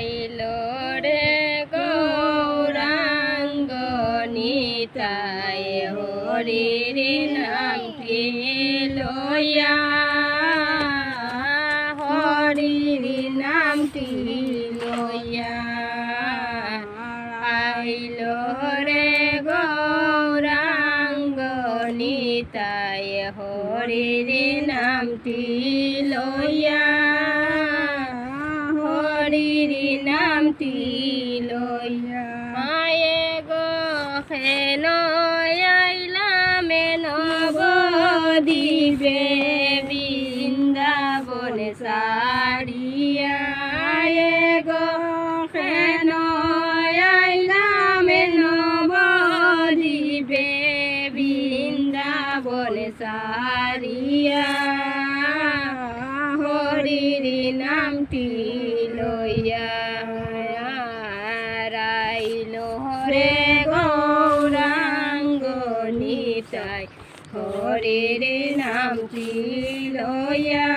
আইল রে গৌরাঙ্গ নিতাই হরির নামটি লইয়া হরির নামটি লইয়া আইল রে গৌরাঙ্গ নিতাই হরির নামটি লইয়া হরির নামটি লইয়া মায়ে গো হেন আইলাম নবদ্বীপে বৃন্দাবন সারিয়া গো হেন আইলাম নবদ্বীপে বৃন্দাবন সারিয়া হরির নামটি লইয়া রাইল রে গৌরাঙ্গ নিতাই হরির নামটি লইয়া